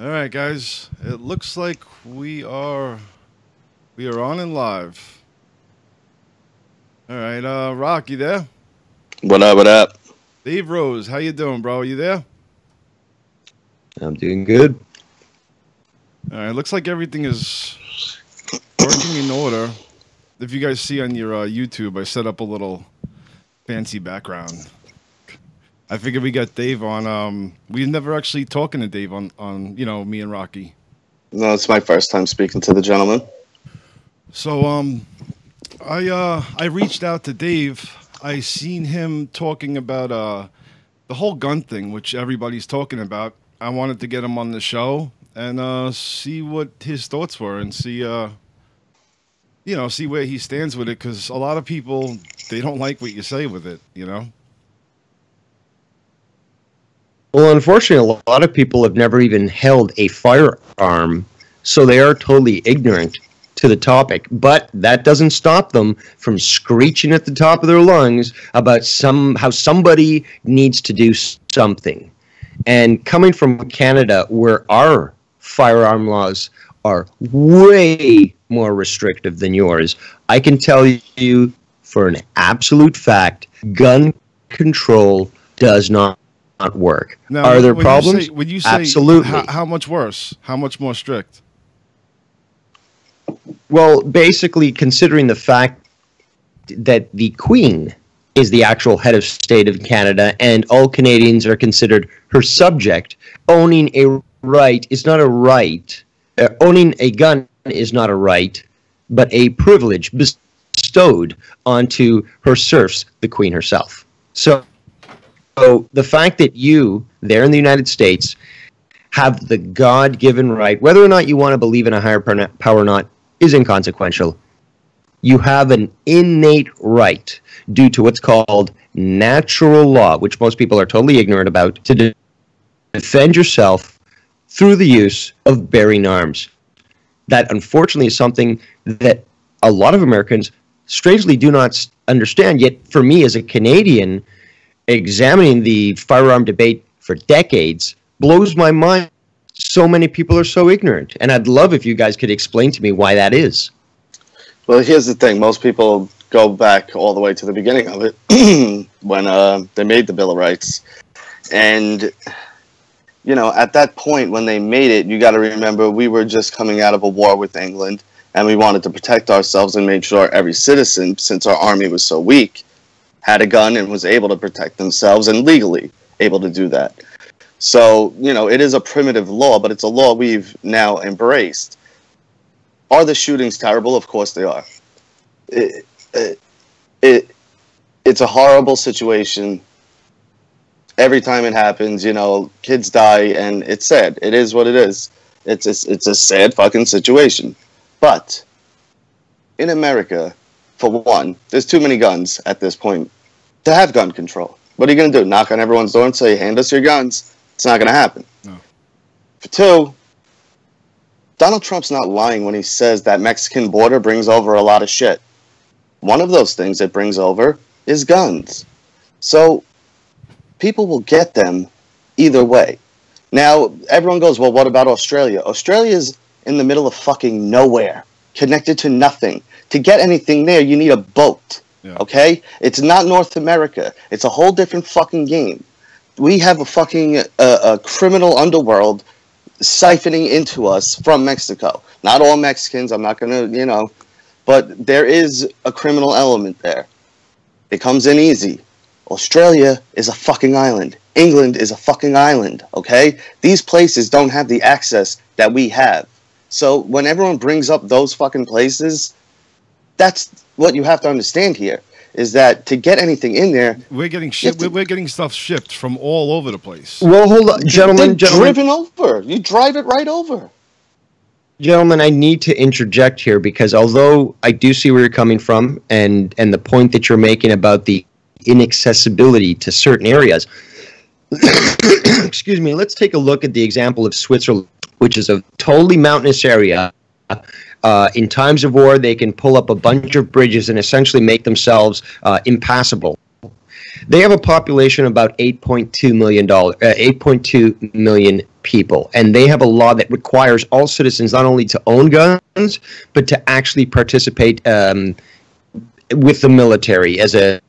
All right, guys. It looks like we are on and live. All right, Rock, you there? What up, what up? Dave Rose, how you doing, bro? You there? I'm doing good. All right, looks like everything is working in order. If you guys see on your YouTube, I set up a little fancy background. I figured we got Dave on. We've never actually talking to Dave on me and Rocky. No, it's my first time speaking to the gentleman. So I reached out to Dave. I seen him talking about the whole gun thing, which everybody's talking about. I wanted to get him on the show and see what his thoughts were and see see where he stands with it, because a lot of people, they don't like what you say with it, Well, unfortunately, a lot of people have never even held a firearm, so they are totally ignorant to the topic. But that doesn't stop them from screeching at the top of their lungs about how somebody needs to do something. And coming from Canada, where our firearm laws are way more restrictive than yours, I can tell you for an absolute fact, gun control does not work. Now, are there problems? When you say absolutely. How much worse? How much more strict? Well, basically, considering the fact that the Queen is the actual head of state of Canada and all Canadians are considered her subject, owning a right is not a right. Owning a gun is not a right, but a privilege bestowed onto her serfs, the Queen herself. So the fact that you, there in the United States, have the God-given right, whether or not you want to believe in a higher power or not, is inconsequential. You have an innate right, due to what's called natural law, which most people are totally ignorant about, to defend yourself through the use of bearing arms. That, unfortunately, is something that a lot of Americans strangely do not understand. Yet, for me as a Canadian, examining the firearm debate for decades blows my mind. So many people are so ignorant, and I'd love if you guys could explain to me why that is. Well, here's the thing. Most people go back all the way to the beginning of it when they made the Bill of Rights. And, at that point when they made it, you got to remember we were just coming out of a war with England, and we wanted to protect ourselves and make sure every citizen, since our army was so weak, had a gun and was able to protect themselves and legally able to do that. So, it is a primitive law, but it's a law we've now embraced. Are the shootings terrible? Of course they are. It's a horrible situation. Every time it happens, kids die, and it's sad. It is what it is. It's a sad fucking situation. But in America, for one, there's too many guns at this point to have gun control. What are you going to do? Knock on everyone's door and say, hand us your guns? It's not going to happen. No. For two, Donald Trump's not lying when he says that Mexican border brings over a lot of shit. One of those things it brings over is guns. So people will get them either way. Now, everyone goes, well, what about Australia? Australia's in the middle of fucking nowhere, connected to nothing. To get anything there, you need a boat. Yeah. Okay? It's not North America. It's a whole different fucking game. We have a fucking criminal underworld siphoning into us from Mexico. Not all Mexicans, I'm not going to, but there is a criminal element there. It comes in easy. Australia is a fucking island. England is a fucking island, okay? These places don't have the access that we have. So when everyone brings up those fucking places, that's what you have to understand here. Is that to get anything in there, we're getting we're getting stuff shipped from all over the place. Well, hold on, gentlemen. Driven over. You drive it right over. Gentlemen, I need to interject here because although I do see where you're coming from and the point that you're making about the inaccessibility to certain areas, excuse me, let's take a look at the example of Switzerland, which is a totally mountainous area. In times of war, they can pull up a bunch of bridges and essentially make themselves impassable. They have a population of about 8.2 million people, and they have a law that requires all citizens not only to own guns, but to actually participate with the military as a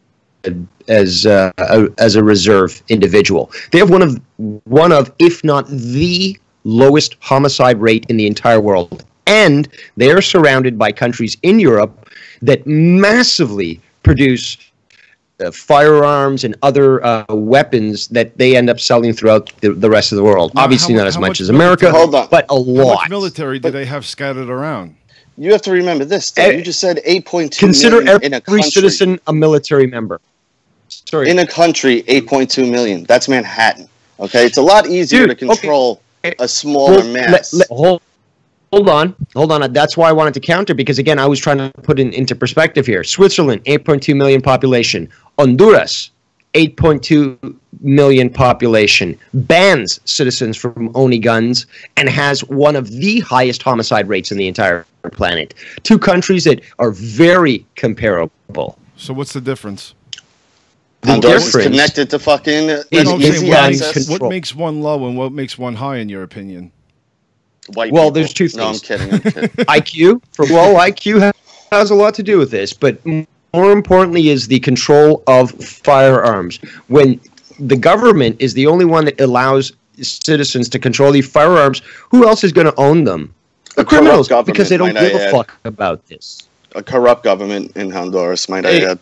reserve individual. They have one of, if not the lowest homicide rate in the entire world, and they are surrounded by countries in Europe that massively produce firearms and other weapons that they end up selling throughout the rest of the world. Now, obviously not as much as America, but a How lot. much military do they have scattered around? You have to remember this. Dave. You just said 8.2 Consider million in a every country. citizen a military member. Sorry. In a country, 8.2 million. That's Manhattan. Okay, it's a lot easier to control a smaller mass. Hold on. That's why I wanted to counter, because again, I was trying to put it into perspective here. Switzerland, 8.2 million population. Honduras, 8.2 million population. Bans citizens from owning guns and has one of the highest homicide rates in the entire planet. Two countries that are very comparable. So what's the difference? Honduras is connected to fucking easy access. What makes one low and what makes one high, in your opinion? White well, people. there's two things. No, I'm kidding. IQ, IQ has a lot to do with this, but more importantly is the control of firearms. When the government is the only one that allows citizens to control these firearms, who else is going to own them? The criminals, because they don't give a fuck about this. A corrupt government in Honduras, might I add.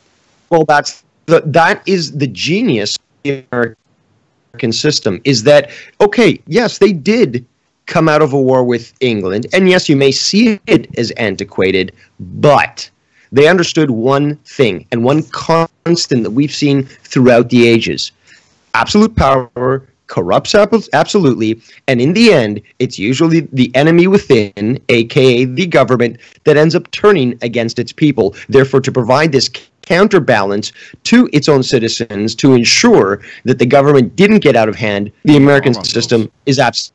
Well, that is the genius of the American system, is that, okay, yes, they did come out of a war with England, and yes, you may see it as antiquated, but they understood one thing, and one constant that we've seen throughout the ages. Absolute power corrupts absolutely, and in the end, it's usually the enemy within, aka the government, that ends up turning against its people. Therefore, to provide this counterbalance to its own citizens to ensure that the government didn't get out of hand, the American system is absolute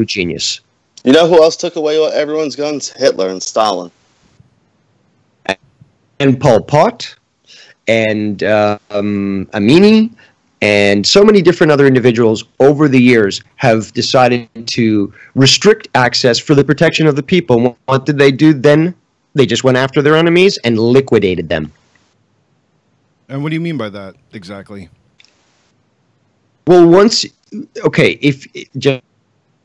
genius. You know who else took away everyone's guns? Hitler and Stalin. And Pol Pot, and Amini, and so many different other individuals over the years have decided to restrict access for the protection of the people. What did they do then? They just went after their enemies and liquidated them. And what do you mean by that exactly? Well, if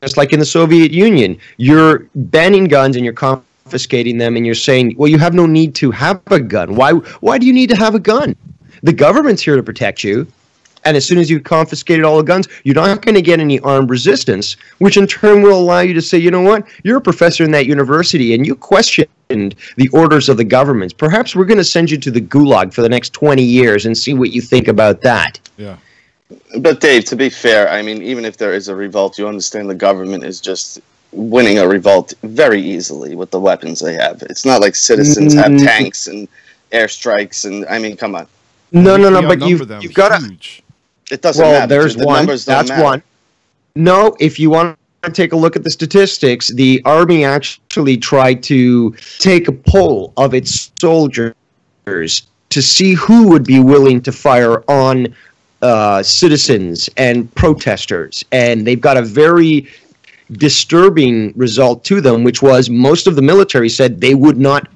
just like in the Soviet Union, you're banning guns and you're confiscating them, and you're saying, well, you have no need to have a gun. Why do you need to have a gun? The government's here to protect you. And as soon as you've confiscated all the guns, you're not going to get any armed resistance, which in turn will allow you to say, you know what, you're a professor in that university and you questioned the orders of the governments. Perhaps we're going to send you to the gulag for the next 20 years and see what you think about that. Yeah. But Dave, to be fair, I mean, even if there is a revolt, you understand the government is just winning a revolt very easily with the weapons they have. It's not like citizens have tanks and airstrikes, and I mean, come on. No, but you've got to... It doesn't matter. There's one. That's one. No, if you want to take a look at the statistics, the army actually tried to take a poll of its soldiers to see who would be willing to fire on citizens and protesters, and they've got a very disturbing result to them, which was most of the military said they would not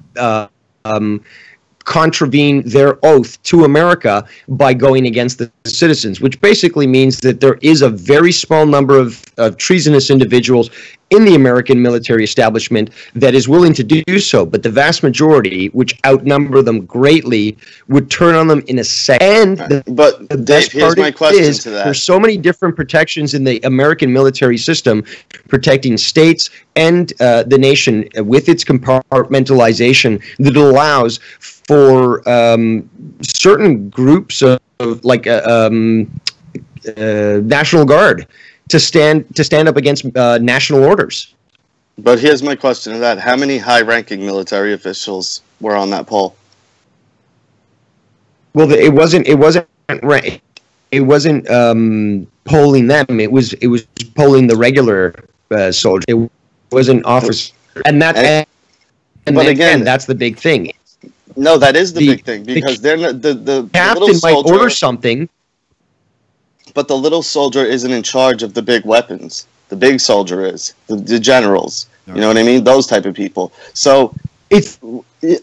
contravene their oath to America by going against the citizens, which basically means that there is a very small number of treasonous individuals in the American military establishment that is willing to do so, but the vast majority, which outnumber them greatly, would turn on them in a second. But the Dave, here's my question to that. There's so many different protections in the American military system protecting states and the nation with its compartmentalization that allows for certain groups of like National Guard to stand up against national orders. But here's my question to that: how many high-ranking military officials were on that poll? Well, it wasn't polling them. It was polling the regular soldiers. It wasn't officers, and again, that's the big thing. No, that is the big thing, because they're not, the captain little soldier might order something. But the little soldier isn't in charge of the big weapons. The big soldier is. The generals. You know what I mean? Those type of people. So, It's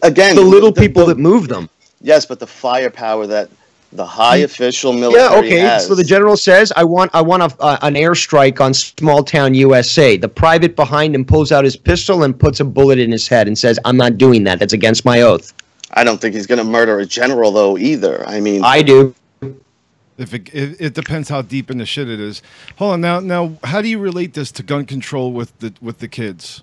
again, the little people that move them. Yes, but the firepower that the high official military has. So the general says, I want an airstrike on small town USA. The private behind him pulls out his pistol and puts a bullet in his head and says, I'm not doing that. That's against my oath. I don't think he's going to murder a general, though, either. I mean, I do. If it depends how deep in the shit it is. Hold on, now, how do you relate this to gun control with the kids?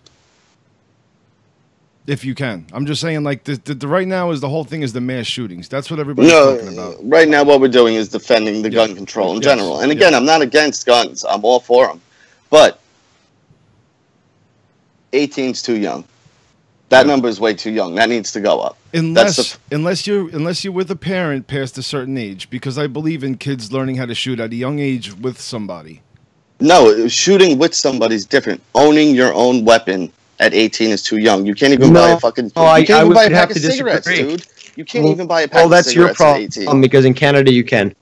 If you can, I'm just saying, like the right now is the whole thing is the mass shootings. That's what everybody's talking about. Right now, what we're doing is defending the gun control in general. And again, I'm not against guns. I'm all for them, but 18's too young. That number is way too young. That needs to go up. Unless you're with a parent past a certain age, because I believe in kids learning how to shoot at a young age with somebody. No, shooting with somebody is different. Owning your own weapon at 18 is too young. You can't even buy a fucking. You can't even buy a pack of cigarettes, dude. You can't even buy a pack of cigarettes. That's your problem, because in Canada you can.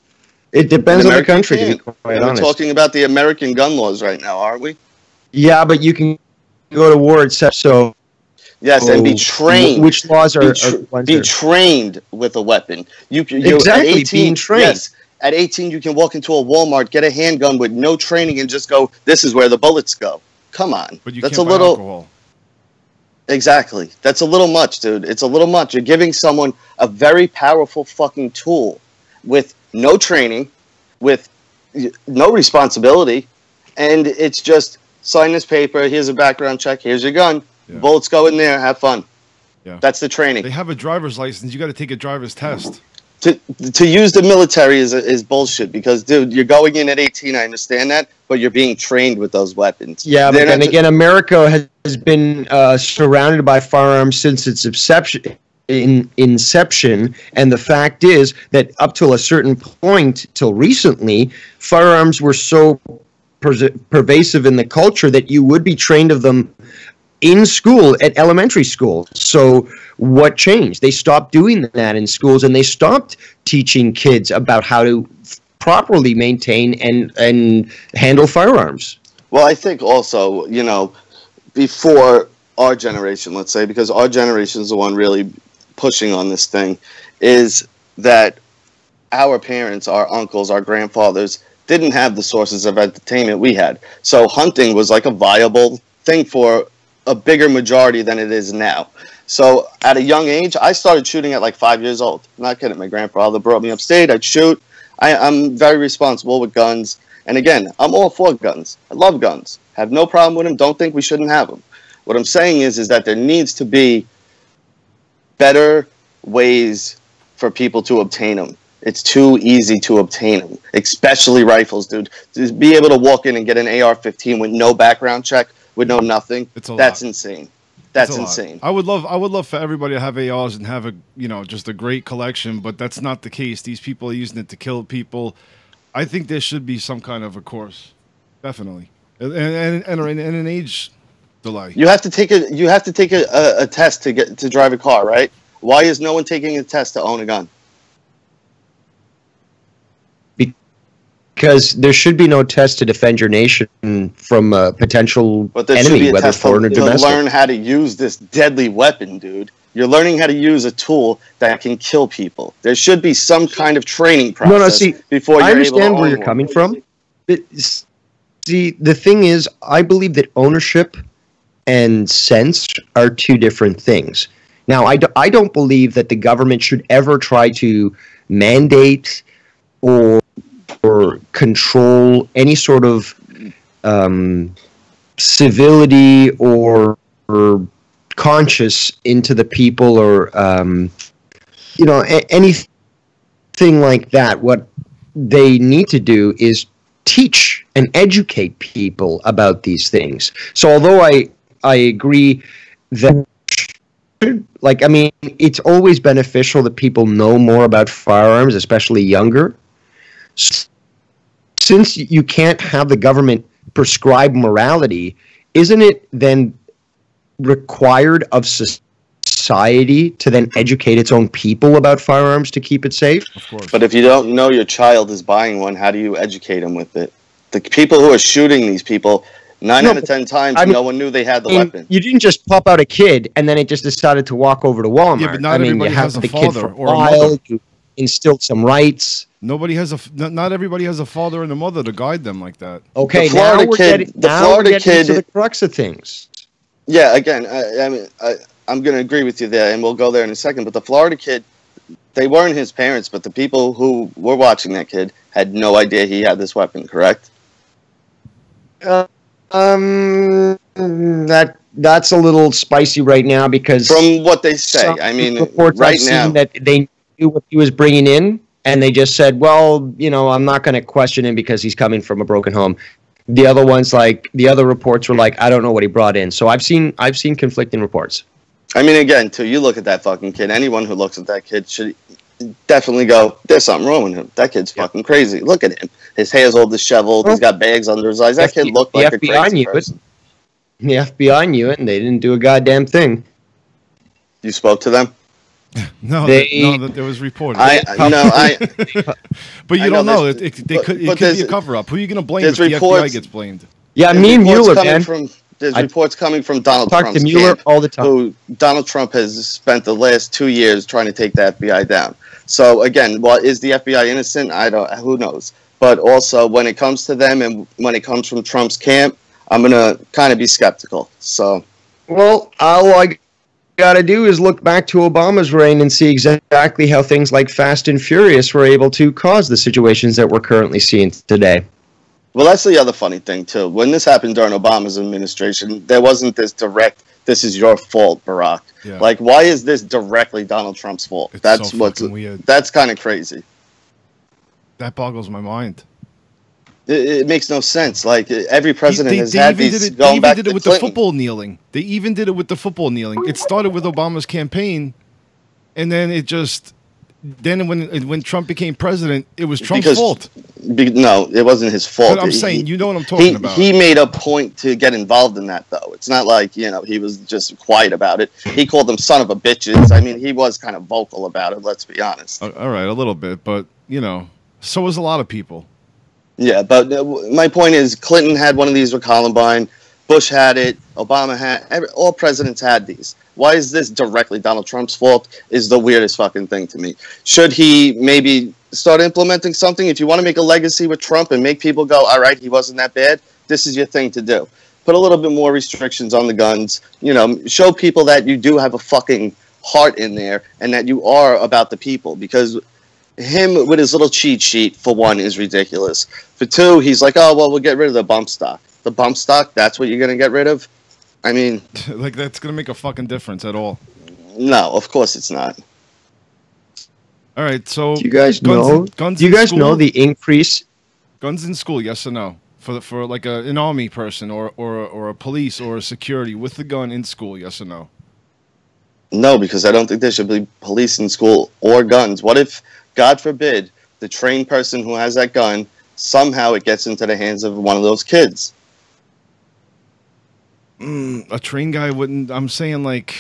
It depends on the country, to be quite honest. We're talking about the American gun laws right now, aren't we? Yeah, but you can go to war, so. Yes, and be trained. Which laws are be trained with a weapon? Exactly, at 18, being trained. Yes, at 18 you can walk into a Walmart, get a handgun with no training, and just go, this is where the bullets go. Come on. But you That's can't a little. buy alcohol. Exactly. That's a little much, dude. It's a little much. You're giving someone a very powerful fucking tool with no training, with no responsibility, and it's just sign this paper, here's a background check, here's your gun. Yeah. Bullets go in there, have fun. Yeah. That's the training. They have a driver's license. You got to take a driver's test. To use the military is bullshit because, dude, you're going in at 18, I understand that, but you're being trained with those weapons. Yeah, but then again, America has been surrounded by firearms since its inception, and the fact is that up till a certain point, till recently, firearms were so pervasive in the culture that you would be trained of them in school, at elementary school. So what changed? They stopped doing that in schools, and they stopped teaching kids about how to properly maintain and handle firearms. Well, I think also, before our generation, let's say, because our generation is the one really pushing on this thing, is that our parents, our uncles, our grandfathers didn't have the sources of entertainment we had. So hunting was like a viable thing for a bigger majority than it is now. So at a young age, I started shooting at like 5 years old. I'm not kidding. My grandfather brought me upstate. I'd shoot. I'm very responsible with guns. And again, I'm all for guns. I love guns. Have no problem with them. Don't think we shouldn't have them. What I'm saying is that there needs to be better ways for people to obtain them. It's too easy to obtain them, especially rifles, dude. To be able to walk in and get an AR-15 with no background check, with no nothing, that's insane. That's insane. I would love for everybody to have ARs and have just a great collection, but that's not the case. These people are using it to kill people. I think there should be some kind of a course, definitely, and an age delay. You have to take a test to drive a car, right? Why is no one taking a test to own a gun? Because there should be no test to defend your nation from a potential enemy, whether foreign or domestic. To learn how to use this deadly weapon, dude. You're learning how to use a tool that can kill people. There should be some kind of training process before you're able to own one. I understand where you're coming from. See, the thing is, I believe that ownership and sense are two different things. Now, I don't believe that the government should ever try to mandate or control any sort of civility or conscience into the people, or anything like that. What they need to do is teach and educate people about these things. So although I agree that it's always beneficial that people know more about firearms, especially younger. Since you can't have the government prescribe morality, isn't it then required of society to then educate its own people about firearms to keep it safe. Of course. But if you don't know your child is buying one, how do you educate them with it? The people who are shooting these people, 9 out of 10 times, no one knew they had the weapon. You didn't just pop out a kid and then it just decided to walk over to Walmart. Yeah, but not everybody you have has a the father kid for or a while, mother. you instilled some rights. Not everybody has a father and a mother to guide them like that. Okay, The Florida now we're kid- getting, the now Florida we're getting kid- to the crux of things. Yeah, again, I'm going to agree with you there, and we'll go there in a second. But the Florida kid, they weren't his parents, but the people who were watching that kid had no idea he had this weapon, correct? That's a little spicy right now because From what they say, some I mean, reports right I've seen now, that they knew what he was bringing in, and they just said, "Well, I'm not going to question him because he's coming from a broken home." The other ones, the other reports were like, "I don't know what he brought in." So I've seen conflicting reports. I mean, again, too, you look at that fucking kid. Anyone who looks at that kid should definitely go, "There's something wrong with him. That kid's fucking crazy. Look at him. His hair's all disheveled. He's got bags under his eyes. That kid looked like a crazy person." The FBI knew it, and they didn't do a goddamn thing. You spoke to them? No, They- that there was reported. But you I don't know know. there's- It could be a cover up. Who are you going to blame if there's the FBI reports- gets blamed? Yeah, There's me and reports Mueller, coming man. There's I reports coming from Donald Talk Trump's to Mueller camp, all the time. who Donald Trump has spent the last 2 years trying to take the FBI down. So again, is the FBI innocent? Who knows? But also, when it comes to them and when it comes from Trump's camp, I'm gonna kind of be skeptical. So, Well, all I got to do is look back to Obama's reign and see exactly how things like Fast and Furious were able to cause the situations that we're currently seeing today. well, that's the other funny thing too. When this happened during Obama's administration, there wasn't this direct, "This is your fault, Barack." Yeah. Like, why is this directly Donald Trump's fault? It's That's so what's fucking weird. that's kind of crazy. That boggles my mind. It makes no sense. Like, every president has They had even these did it, going they back even did to it with Clinton. the football kneeling. They even did it with the football kneeling. It started with Obama's campaign, and then when Trump became president, it was Trump's Because- fault. No, it wasn't his fault. But I'm saying, you know what I'm talking about. He made a point to get involved in that, though. It's not like, he was just quiet about it. He called them son of a bitches. I mean, he was kind of vocal about it, let's be honest. All right, a little bit, but so was a lot of people. Yeah, but my point is, Clinton had one of these with Columbine. Bush had it. Obama had. All presidents had these. Why is this directly Donald Trump's fault? Is the weirdest fucking thing to me. Should he maybe start implementing something? If you want to make a legacy with Trump and make people go, all right, he wasn't that bad, this is your thing to do. Put a little bit more restrictions on the guns. Show people that you do have a fucking heart in there and that you are about the people. Because him with his little cheat sheet, for one, is ridiculous. For two, he's like, oh, well, we'll get rid of the bump stock. The bump stock, that's what you're going to get rid of? I mean... Like, that's going to make a fucking difference at all. No, of course it's not. All right, so... Do you guys guns Do you in guys school? know the increase? Guns in school, yes or no? For like an army person or a police or a security with the gun in school, yes or no? No, because I don't think there should be police in school or guns. What if, God forbid, the trained person who has that gun, somehow it gets into the hands of one of those kids? A trained guy wouldn't... I'm saying, like...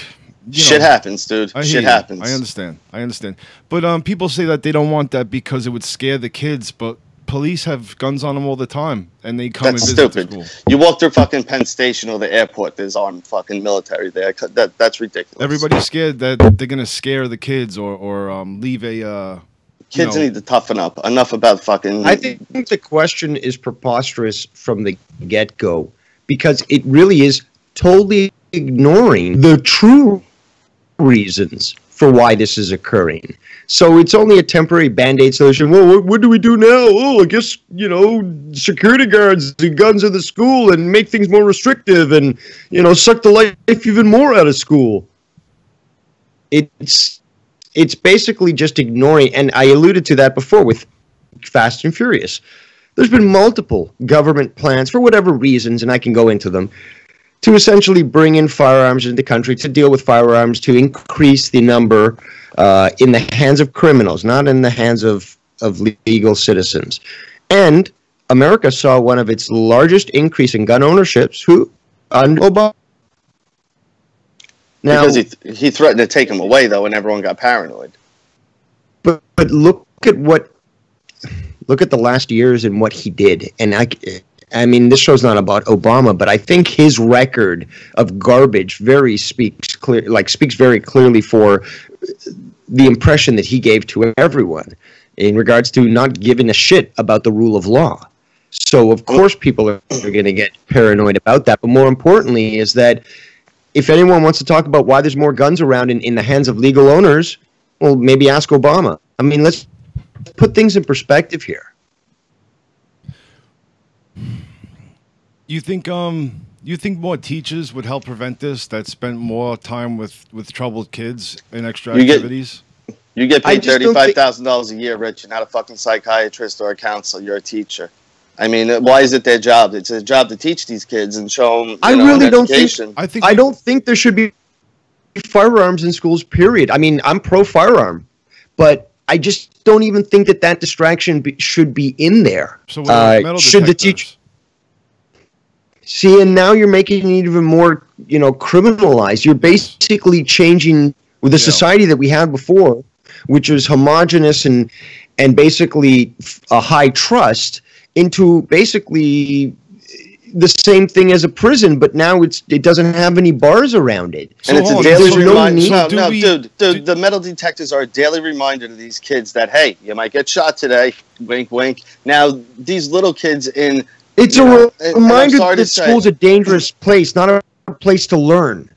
Shit happens, dude. I hear Shit you. happens. I understand. But people say that they don't want that because it would scare the kids, but police have guns on them all the time, and they come That's and visit stupid. the school. You walk through fucking Penn Station or the airport, there's armed fucking military there. That's ridiculous. Everybody's scared that they're going to scare the kids or leave a... Kids need to toughen up. Enough about fucking... I think the question is preposterous from the get-go because it really is totally ignoring the true reasons for why this is occurring. So it's only a temporary Band-Aid solution. Well, what do we do now? Oh, I guess, security guards the guns in the school and make things more restrictive and, suck the life even more out of school. It's basically just ignoring, and I alluded to that before with Fast and Furious. There's been multiple government plans for whatever reasons, and I can go into them, to essentially bring in firearms into the country, to deal with firearms, to increase the number in the hands of criminals, not in the hands of legal citizens. And America saw one of its largest increase in gun ownerships under Obama. Now, because he threatened to take him away though, and everyone got paranoid. but look at the last years and what he did, and I mean, this show's not about Obama, but I think his record of garbage speaks very clearly for the impression that he gave to everyone in regards to not giving a shit about the rule of law. So, of course, people are going to get paranoid about that. But more importantly is that if anyone wants to talk about why there's more guns around in the hands of legal owners, well, maybe ask Obama. I mean, let's put things in perspective here. You think more teachers would help prevent this, that spent more time with troubled kids and extra activities? You get paid $35,000 a year, Rich. You're not a fucking psychiatrist or a counselor. You're a teacher. I mean, why is it their job? It's a job to teach these kids and show them. I don't think there should be firearms in schools. Period. I mean, I'm pro firearm, but I just don't even think that distraction should be in there. So metal should the teacher? See, and now you're making it even more, criminalized. You're basically changing the society that we had before, which was homogenous and basically a high trust, into basically the same thing as a prison, but now it doesn't have any bars around it. And it's a daily reminder. Dude, the metal detectors are a daily reminder to these kids that, hey, you might get shot today. Wink, wink. Now, these little kids in... It's a reminder that school's a dangerous place, not a place to learn.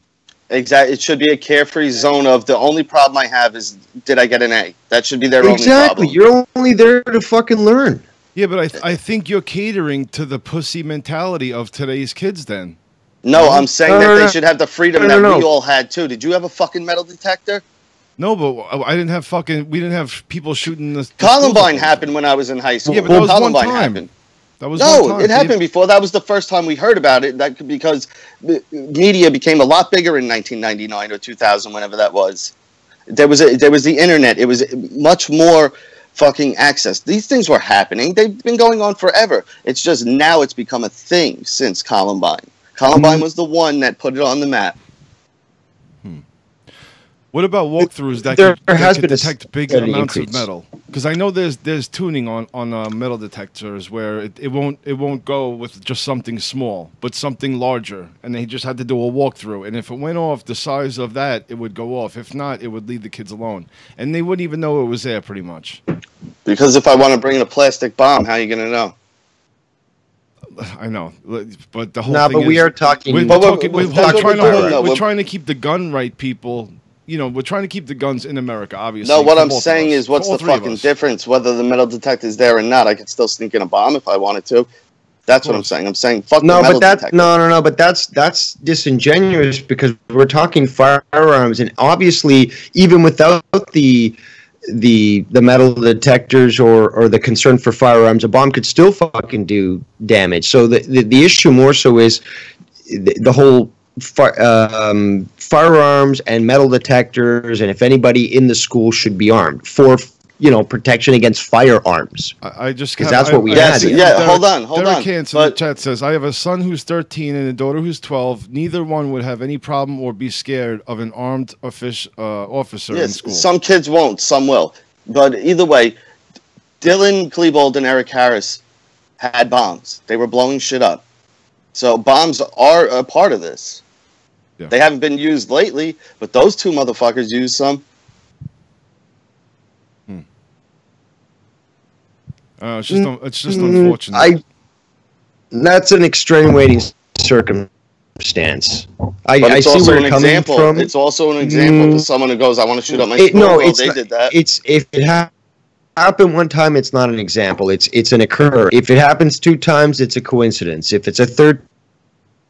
Exactly. It should be a carefree zone of the only problem I have is, did I get an A? That should be their only problem. Exactly. You're only there to fucking learn. Yeah, but I think you're catering to the pussy mentality of today's kids then. No, I'm saying that they should have the freedom that we all had too. Did you have a fucking metal detector? No, but we didn't have people shooting the Columbine happened when I was in high school. Yeah, but that was Columbine one time. Happened. That was one time. It happened before. That was the first time we heard about it. Because media became a lot bigger in 1999 or 2000, whenever that was. There was the internet. It was much more fucking access. These things were happening. They've been going on forever. It's just now it's become a thing since Columbine. Columbine was the one that put it on the map. What about walkthroughs that can detect big amounts of metal? Because I know there's tuning on metal detectors where it won't go with just something small, but something larger, and they just had to do a walkthrough. And if it went off the size of that, it would go off. If not, it would leave the kids alone, and they wouldn't even know it was there, pretty much. Because if I want to bring in a plastic bomb, how are you going to know? I know, but the whole thing but we are talking. We're trying to keep the gun right, people. We're trying to keep the guns in America, obviously. No, what I'm saying is, what's the fucking difference? Whether the metal detector is there or not, I could still sneak in a bomb if I wanted to. That's what I'm saying. I'm saying fuck the metal detector. No, but that's disingenuous because we're talking firearms, and obviously, even without the metal detectors or the concern for firearms, a bomb could still fucking do damage. So the issue more so is the whole firearms and metal detectors, and if anybody in the school should be armed for protection against firearms. I just because that's what we had. Hold on. Derek Hans in the chat says, I have a son who's 13 and a daughter who's 12. Neither one would have any problem or be scared of an armed officer in school. Some kids won't, some will. But either way, Dylan Klebold and Eric Harris had bombs. They were blowing shit up. So bombs are a part of this. Yeah. They haven't been used lately, but those two motherfuckers used some. It's just unfortunate. That's an extenuating circumstance. I see where you're coming from. It's also an example to someone who goes, "I want to shoot up my school." No, they did that. If it happened one time, it's not an example. It's an occurrence. If it happens 2 times, it's a coincidence. If it's a 3rd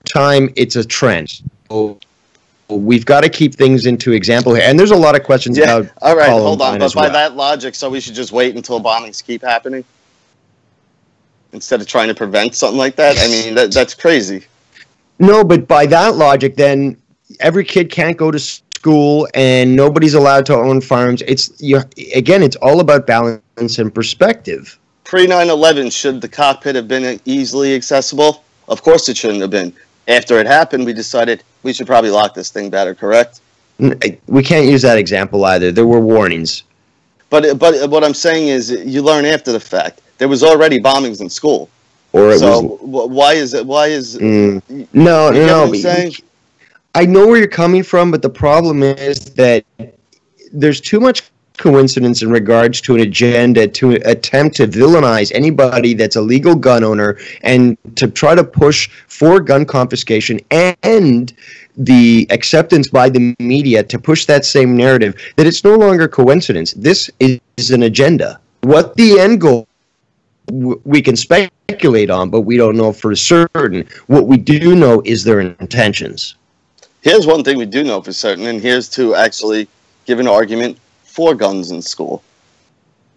time, it's a trend. So we've got to keep things into example here. And there's a lot of questions about. All right, hold on. But by that logic, so we should just wait until bombings keep happening instead of trying to prevent something like that. I mean, that's crazy. No, but by that logic, then every kid can't go to school and nobody's allowed to own firearms. It's all about balance and perspective. Pre 9/11, should the cockpit have been easily accessible? Of course, it shouldn't have been. After it happened, we decided we should probably lock this thing better, correct? We can't use that example either. There were warnings. But what I'm saying is, you learn after the fact. There was already bombings in school. Or it So was. why is it? Why is No, you no, get no. what I'm saying? I know where you're coming from, but the problem is that there's too much coincidence in regards to an agenda to attempt to villainize anybody that's a legal gun owner and to try to push for gun confiscation and the acceptance by the media to push that same narrative that it's no longer coincidence. This is an agenda. What the end goal we can speculate on, but we don't know for certain. What we do know is their intentions. Here's one thing we do know for certain, and here's to actually give an argument for guns in school.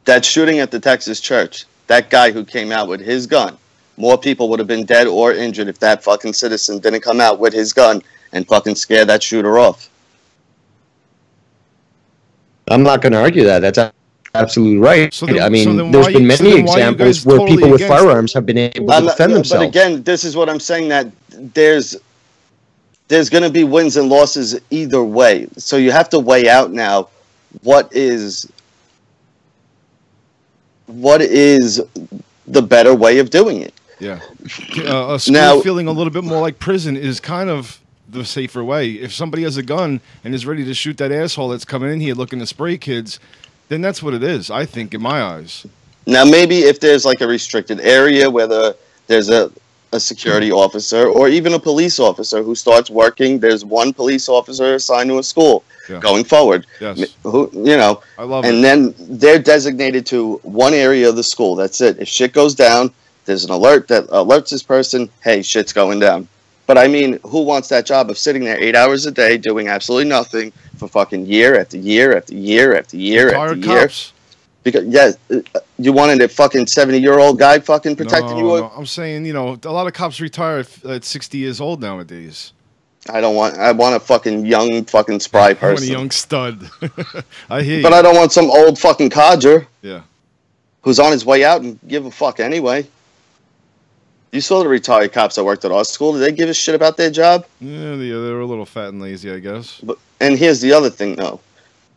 That shooting at the Texas church, that guy who came out with his gun, more people would have been dead or injured if that fucking citizen didn't come out with his gun and fucking scare that shooter off. I'm not going to argue that. That's absolutely right. So then- I mean, so then there's why been you- many so then why you examples guys where totally people with against it? firearms have been able to defend themselves. But again, this is what I'm saying, that there's going to be wins and losses either way. So you have to weigh out now what is the better way of doing it. Yeah. A school Now- feeling a little bit more like prison is kind of the safer way. If somebody has a gun and is ready to shoot that asshole that's coming in here looking to spray kids, then that's what it is, I think, in my eyes. Now, maybe if there's like a restricted area, whether there's a security officer or even a police officer who starts working, there's one police officer assigned to a school going forward. Yes. Who, you know, I love and it. then they're designated to one area of the school. That's it. If shit goes down, there's an alert that alerts this person, hey, shit's going down. But I mean, who wants that job of sitting there 8 hours a day doing absolutely nothing for fucking year after year after year after year after Retired year? cops. Because you wanted a fucking 70-year-old guy fucking protecting you. No, I'm saying, you know, a lot of cops retire at 60 years old nowadays. I want a fucking young fucking spry I want a person. young stud. I hear you. But I don't want some old fucking codger Yeah. who's on his way out and give a fuck anyway. You saw the retired cops that worked at our school. Did they give a shit about their job? Yeah, they were a little fat and lazy, I guess. And here's the other thing, though.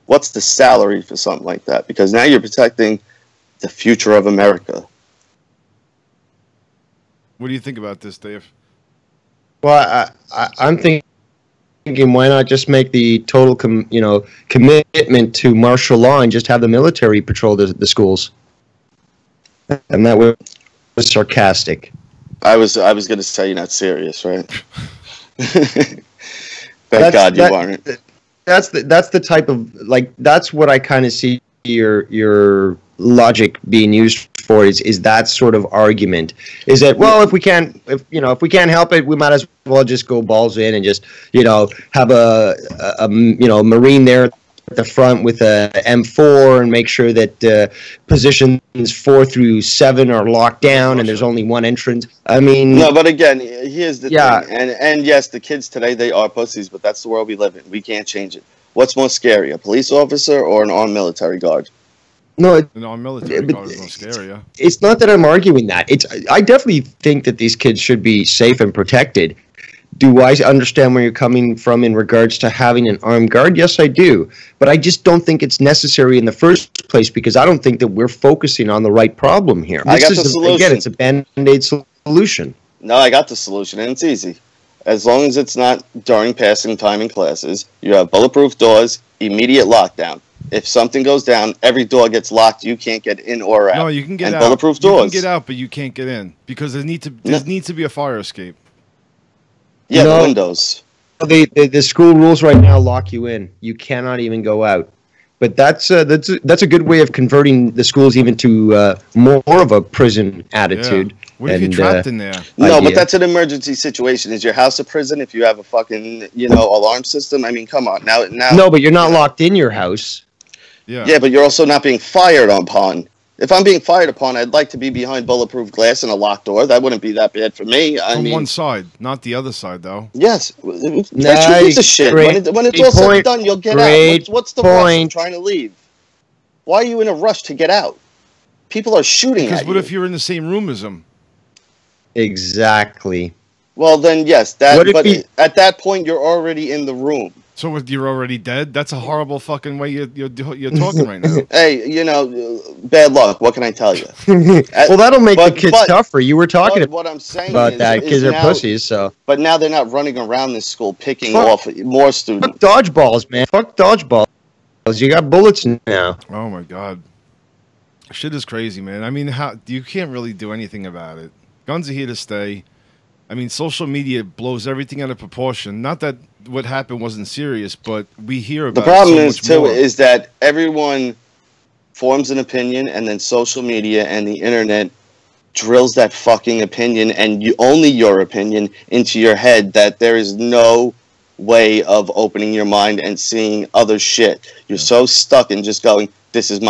What's the salary for something like that? Because now you're protecting the future of America. What do you think about this, Dave? Well, I'm thinking, why not just make the total, commitment to martial law and just have the military patrol the schools? And that was sarcastic. I was going to say you're not serious, right? Thank God you aren't. That's the type of, like, that's what I kind of see your logic being used for is that sort of argument. Is that, well, if we can't help it, we might as well just go balls in and just, have a Marine there at the front with a M4 and make sure that positions 4 through 7 are locked down and there's only one entrance. I mean, no, but again, here's the thing. And yes, the kids today, they are pussies, but that's the world we live in. We can't change it. What's more scary, a police officer or an armed military guard? No, military guard is more scary. It's not that I'm arguing that. I definitely think that these kids should be safe and protected. Do I understand where you're coming from in regards to having an armed guard? Yes, I do. But I just don't think it's necessary in the first place because I don't think that we're focusing on the right problem here. I got the solution. Again, it's a Band-Aid solution. No, I got the solution, and it's easy. As long as it's not during passing time in classes, you have bulletproof doors, immediate lockdown. If something goes down, every door gets locked. You can't get in or out. No, you can get and out. Bulletproof doors. You can get out, but you can't get in because there needs to be a fire escape. Yeah, No. the windows. The school rules right now lock you in. You cannot even go out. But that's a good way of converting the schools even to more of a prison attitude. Yeah. What if you're trapped in there? No, idea. but that's an emergency situation. Is your house a prison if you have a fucking, alarm system? I mean, come on. Now. No, but you're not locked in your house. Yeah. Yeah, but you're also not being fired upon. If I'm being fired upon, I'd like to be behind bulletproof glass and a locked door. That wouldn't be that bad for me. From one side, not the other side, though. Yes. Nice, That's piece of shit. When it's all said and done, you'll get out. What's the rush of trying to leave? Why are you in a rush to get out? People are shooting at you. Because what if you're in the same room as them? Exactly. Well, then, yes. At that point, you're already in the room. So what, you're already dead? That's a horrible fucking way you're talking right now. Hey, you know, bad luck. What can I tell you? Well, that'll make the But- kids but- tougher. You were talking But what I'm saying about that is because they're now, pussies. So but now they're not running around this school picking Fuck. off more fuck students. dodgeballs, man. Fuck dodgeballs. You got bullets now. Oh my god, shit is crazy, man. I mean, how you can't really do anything about it. Guns are here to stay. I mean, social media blows everything out of proportion. Not that what happened wasn't serious, but we hear about The problem it so is much too more. is that everyone forms an opinion, and then social media and the internet drills that fucking opinion and only your opinion into your head, that there is no way of opening your mind and seeing other shit. You're so stuck in just going, this is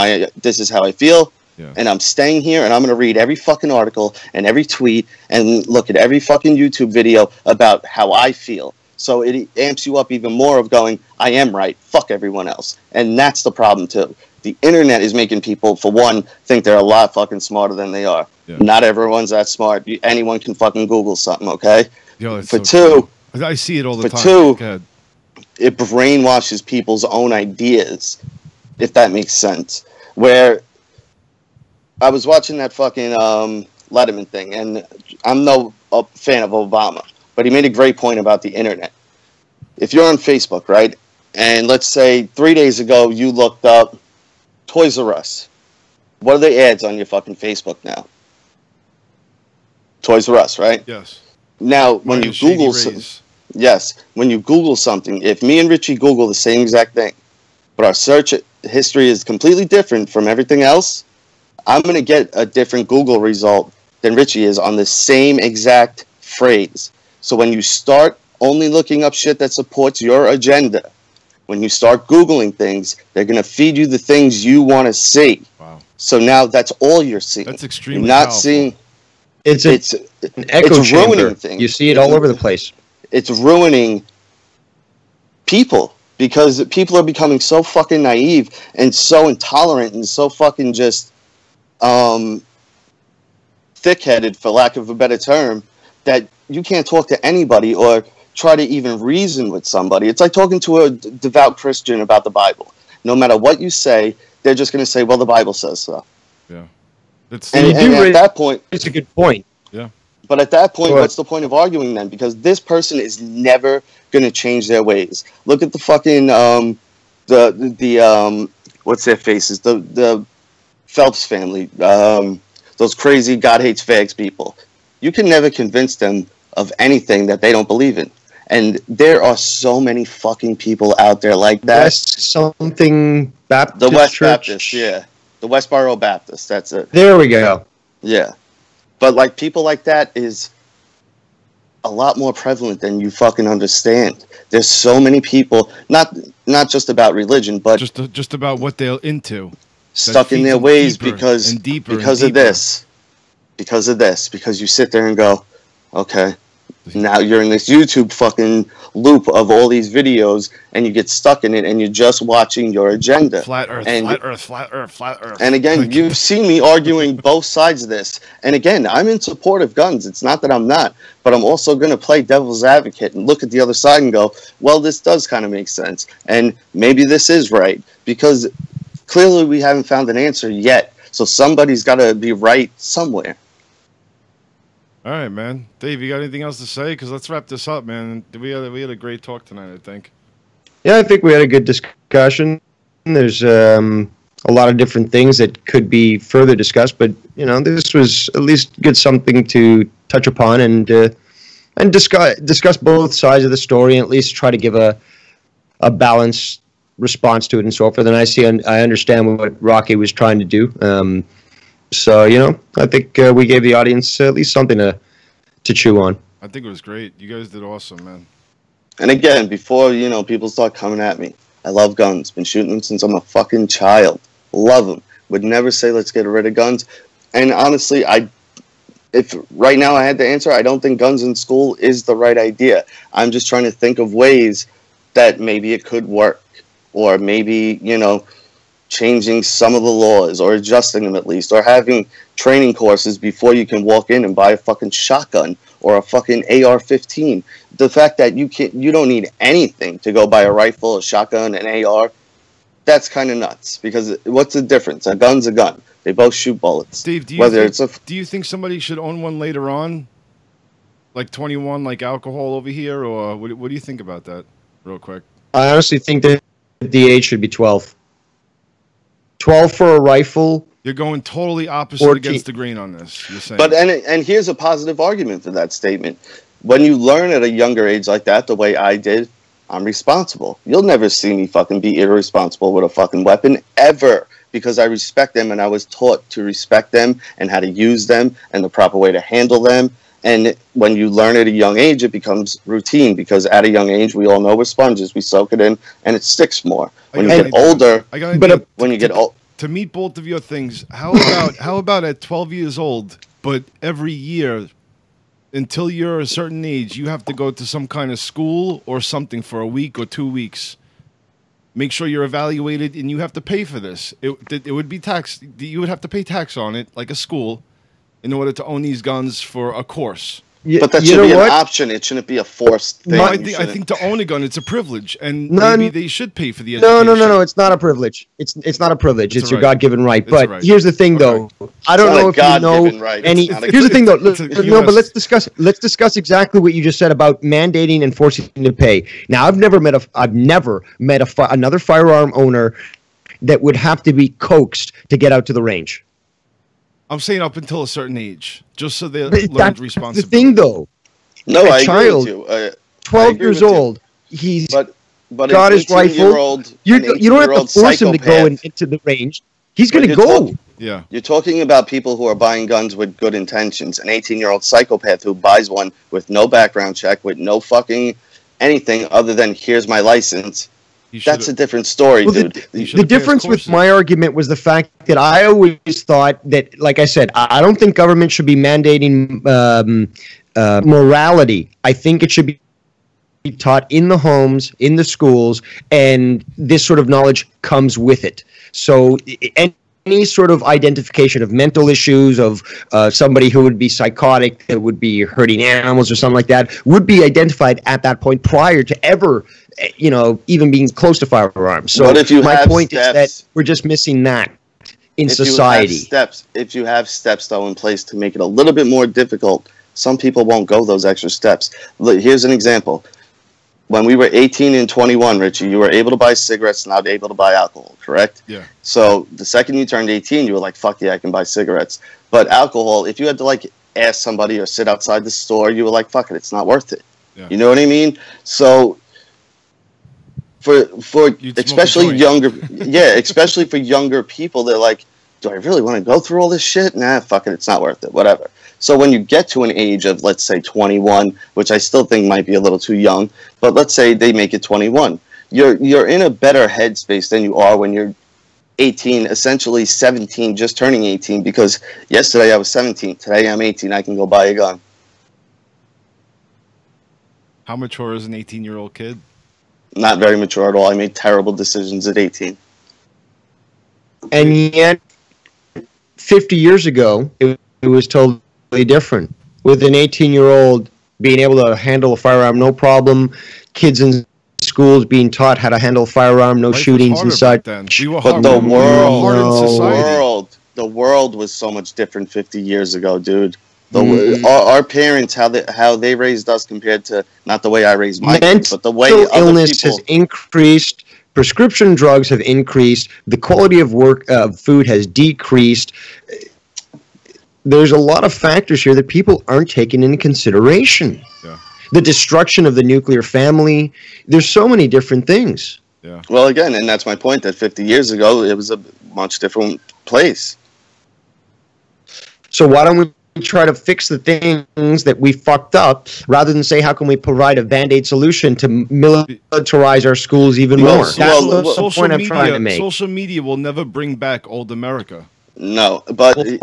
how I feel. Yeah. And I'm staying here, and I'm going to read every fucking article and every tweet and look at every fucking YouTube video about how I feel. So it amps you up even more of going, I am right, fuck everyone else. And that's the problem, too. The internet is making people, for one, think they're a lot fucking smarter than they are. Yeah. Not everyone's that smart. Anyone can fucking Google something, okay? Yo, it's For so two, true. I see it all the for time. two- Go ahead. it brainwashes people's own ideas, if that makes sense. Where I was watching that fucking Letterman thing, and I'm no fan of Obama, but he made a great point about the internet. If you're on Facebook, right, and let's say 3 days ago you looked up Toys R Us, what are the ads on your fucking Facebook now? Toys R Us, right? Yes. Now, when you Minus Shady Google... Rays. Yes, when you Google something, if me and Richie Google the same exact thing, but our search history is completely different from everything else, I'm going to get a different Google result than Richie is on the same exact phrase. So when you start only looking up shit that supports your agenda, when you start Googling things, they're going to feed you the things you want to see. Wow. So now that's all you're seeing. That's You're extremely not powerful. seeing... It's It's an echo it's ruining chamber. things. You see it all over the place. It's ruining people, because people are becoming so fucking naive and so intolerant and so fucking just thick-headed, for lack of a better term, that you can't talk to anybody or try to even reason with somebody. It's like talking to a devout Christian about the Bible. No matter what you say, they're just going to say, well, the Bible says so. Yeah. It's And, you do and at raise- that point, It's a good point. but at that point, But- what's the point of arguing then? Because this person is never going to change their ways. Look at the fucking what's their faces? The Phelps family, those crazy God hates fags people. You can never convince them of anything that they don't believe in. And there are so many fucking people out there like that. West something Baptist The West Church. Baptist, yeah. The Westboro Baptist, that's it. There we go. Yeah. But like people like that is a lot more prevalent than you fucking understand. There's so many people, not just about religion, but just about what they're into. stuck in feeds their them ways deeper because and deeper because and of deeper. this. Because of this. Because you sit there and go, okay, now you're in this YouTube fucking loop of all these videos, and you get stuck in it, and you're just watching your agenda. Flat Earth, And- flat Earth, flat Earth, flat Earth. And again, you've seen me arguing both sides of this. And again, I'm in support of guns. It's not that I'm not. But I'm also going to play devil's advocate and look at the other side and go, well, this does kind of make sense. And maybe this is right. Because clearly we haven't found an answer yet. So somebody's got to be right somewhere. All right, man. Dave, you got anything else to say? Because let's wrap this up, man. We had a great talk tonight, I think. Yeah, I think we had a good discussion. There's a lot of different things that could be further discussed, but you know, this was at least good something to touch upon and discuss both sides of the story, and at least try to give a balanced response to it and so forth. And I understand what Rocky was trying to do. So you know, I think we gave the audience at least something to chew on. I think it was great. You guys did awesome, man. And again, before, you know, people start coming at me, I love guns. Been shooting them since I'm a fucking child. Love them. Would never say let's get rid of guns. And honestly, if right now I had to answer, I don't think guns in school is the right idea. I'm just trying to think of ways that maybe it could work. Or maybe, you know, changing some of the laws or adjusting them at least, or having training courses before you can walk in and buy a fucking shotgun or a fucking AR-15. the fact that you don't need anything to go buy a rifle, a shotgun, an AR, that's kind of nuts. Because what's the difference? A gun's a gun. They both shoot bullets. Steve, do you think somebody should own one later on, like 21, like alcohol over here, or what do you think about that, real quick? I honestly think that the age should be 12. 12 for a rifle. You're going totally opposite 14. Against the grain on this. You're saying, But and here's a positive argument for that statement. When you learn at a younger age like that, the way I did, I'm responsible. You'll never see me fucking be irresponsible with a fucking weapon ever, because I respect them and I was taught to respect them and how to use them and the proper way to handle them. And when you learn at a young age, it becomes routine, because at a young age, we all know we're sponges. We soak it in and it sticks more. When you get older, when you get old. To meet both of your things, how about at 12 years old, but every year until you're a certain age, you have to go to some kind of school or something for a week or 2 weeks. Make sure you're evaluated, and you have to pay for this. It would be taxed. You would have to pay tax on it, like a school, in order to own these guns for a course. But that should be an option. It shouldn't be a forced thing. No, I think to own a gun, it's a privilege, and maybe they should pay for the education. No. It's not a privilege. It's not a privilege. It's your God-given right. But right. here's the thing, though. I don't know if you know any. Here's the thing, though. No, but let's discuss exactly what you just said about mandating and forcing to pay. Now, I've never met another firearm owner that would have to be coaxed to get out to the range. I'm saying up until a certain age, just so they learn responsibility. The thing, though. No, I child, agree with you. 12 years old. He's but got his rifle. You don't have to force him to go into the range. He's going to go. Yeah. You're talking about people who are buying guns with good intentions. An 18-year-old psychopath who buys one with no background check, with no fucking anything other than here's my license. That's a different story, dude. The difference with my argument was the fact that I always thought that, like I said, I don't think government should be mandating morality. I think it should be taught in the homes, in the schools, and this sort of knowledge comes with it. So any sort of identification of mental issues, of somebody who would be psychotic, that would be hurting animals or something like that, would be identified at that point prior to ever, even being close to firearms. So my point is that we're just missing that in society. If you have steps, though, in place to make it a little bit more difficult, some people won't go those extra steps. Look, here's an example. When we were 18 and 21, Richie, you were able to buy cigarettes, not able to buy alcohol, correct? Yeah. So the second you turned 18, you were like, fuck yeah, I can buy cigarettes. But alcohol, if you had to ask somebody or sit outside the store, you were like, fuck it, it's not worth it. Yeah. You know what I mean? So for especially younger, especially for younger people, they're like, do I really want to go through all this shit? Nah, fuck it, it's not worth it, whatever. So when you get to an age of, let's say, 21, which I still think might be a little too young, but let's say they make it 21, you're in a better headspace than you are when you're 18, essentially 17, just turning 18, because yesterday I was 17, today I'm 18, I can go buy a gun. How mature is an 18-year-old kid? Not very mature at all. I made terrible decisions at 18. And yet, 50 years ago, it was totally different. With an 18-year-old being able to handle a firearm, no problem. Kids in schools being taught how to handle a firearm, no shootings and such. But the world was so much different 50 years ago, dude. Our parents, how they raised us compared to not the way I raised my kids, but the way other illness people has increased. Prescription drugs have increased. The quality of food has decreased. There's a lot of factors here that people aren't taking into consideration. Yeah. The destruction of the nuclear family. There's so many different things. Yeah. Well, again, and that's my point, that 50 years ago, it was a much different place. So why don't we try to fix the things that we fucked up, rather than say, how can we provide a Band-Aid solution to militarize our schools even more? That's the point I'm trying to make. Social media will never bring back old America. No, but in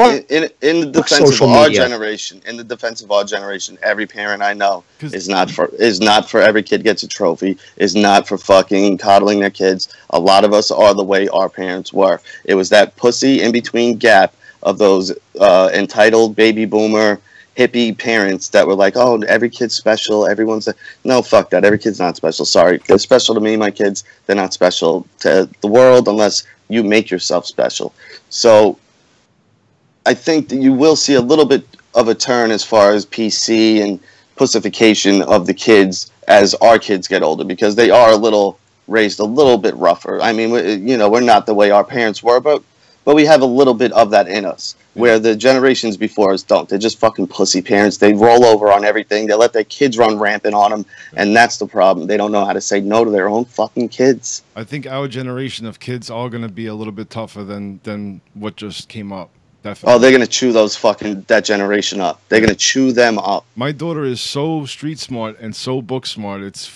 the defense of our generation, every parent I know is not for every kid gets a trophy, is not for fucking coddling their kids. A lot of us are the way our parents were. It was that pussy in between gap of those entitled baby boomer hippie parents that were like, oh, every kid's special. No, fuck that. Every kid's not special. Sorry. They're special to me, my kids. They're not special to the world unless you make yourself special. So I think that you will see a little bit of a turn as far as PC and pussification of the kids as our kids get older, because they are raised a little bit rougher. I mean, we're not the way our parents were, but we have a little bit of that in us, where the generations before us don't. They're just fucking pussy parents. They roll over on everything. They let their kids run rampant on them, and that's the problem. They don't know how to say no to their own fucking kids. I think our generation of kids are going to be a little bit tougher than what just came up. Definitely. Oh, they're going to chew that generation up. They're going to chew them up. My daughter is so street smart and so book smart. It's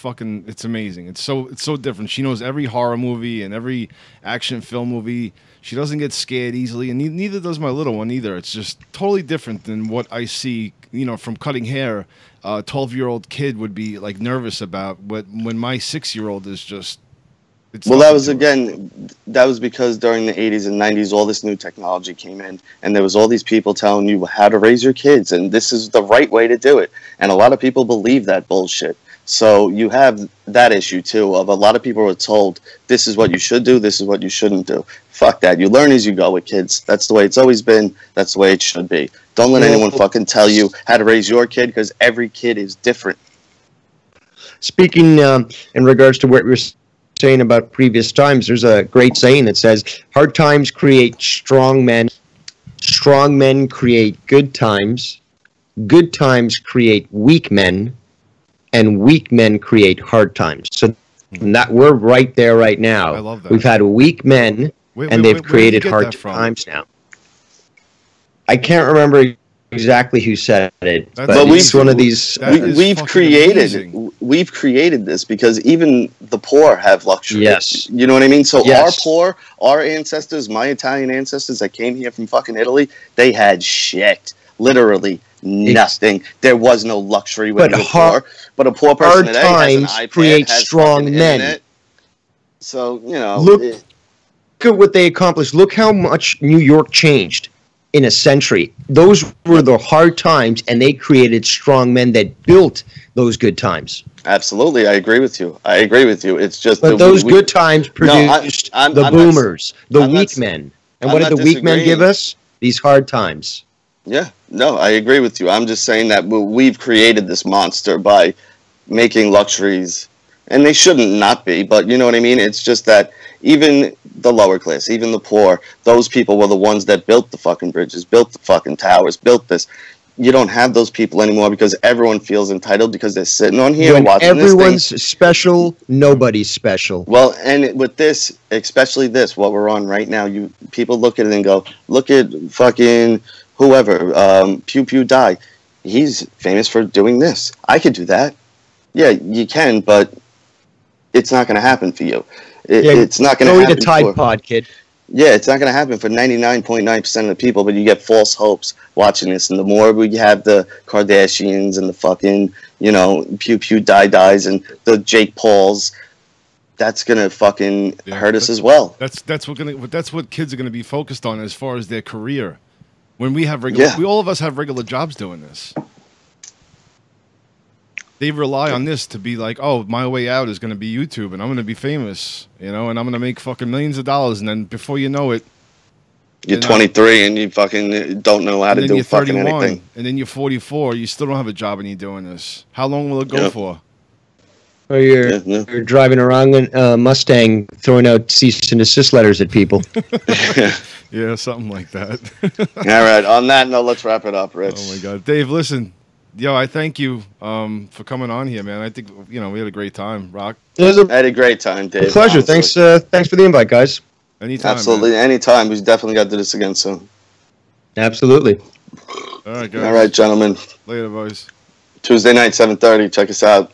amazing. It's so different. She knows every horror movie and every action film movie. She doesn't get scared easily, and neither does my little one either. It's just totally different than what I see, from cutting hair. A 12-year-old kid would be like nervous about, but when my 6-year-old is just... Well, that was because during the 80s and 90s, all this new technology came in, and there was all these people telling you how to raise your kids, and this is the right way to do it. And a lot of people believe that bullshit. So you have that issue, too, of a lot of people were told, this is what you should do, this is what you shouldn't do. Fuck that. You learn as you go with kids. That's the way it's always been. That's the way it should be. Don't let anyone fucking tell you how to raise your kid, because every kid is different. Speaking in regards to what we're saying about previous times, there's a great saying that says, hard times create strong men create good times create weak men, and weak men create hard times. So that we're right there right now. I love that. We've had weak men, and they've created hard times now. I can't remember exactly who said it, but it's one of these. We've created this because even the poor have luxury. Yes, you know what I mean. So our ancestors, my Italian ancestors that came here from fucking Italy, they had shit, literally nothing. There was no luxury when you were poor. But a poor person today has an iPad, create has strong men. Internet. So look at what they accomplished. Look how much New York changed in a century. Those were the hard times, and they created strong men that built those good times. Absolutely, I agree with you. It's just but those good times produced the boomers, the weak men. And what did the weak men give us? These hard times. Yeah, no, I agree with you. I'm just saying that we've created this monster by making luxuries, and they shouldn't not be, but you know what I mean? It's just that even the lower class, even the poor, those people were the ones that built the fucking bridges, built the fucking towers, built this. You don't have those people anymore because everyone feels entitled because they're sitting on here watching this thing. Everyone's special, nobody's special. Well, and with this, especially this, what we're on right now, people look at it and go, look at fucking whoever, Pew Pew Die. He's famous for doing this. I could do that. Yeah, you can, but it's not going to happen for you. It's not going to happen. Go eat a Tide Pod, kid. Yeah, it's not going to happen for 99.9% of the people, but you get false hopes watching this. And the more we have the Kardashians and the fucking, Pew Pew Dies and the Jake Pauls, that's going to fucking hurt us as well. That's what kids are going to be focused on as far as their career. When we have all of us have regular jobs doing this. They rely on this to be like, oh, my way out is going to be YouTube, and I'm going to be famous, and I'm going to make fucking millions of dollars, and then before you know it, you're 23 and you fucking don't know how to do fucking anything. And then you're 44, you still don't have a job, and you're doing this. How long will it go for? Or you're driving around in a Mustang, throwing out cease and desist letters at people. Yeah, something like that. All right. On that note, let's wrap it up, Rich. Oh my God, Dave, listen. Yo, I thank you for coming on here, man. I think we had a great time. Rock. I had a great time, Dave. Pleasure. Honestly. Thanks for the invite, guys. Anytime. Absolutely, man. Anytime. We definitely got to do this again soon. Absolutely. All right, guys. All right, gentlemen. Later, boys. Tuesday night, 7:30. Check us out.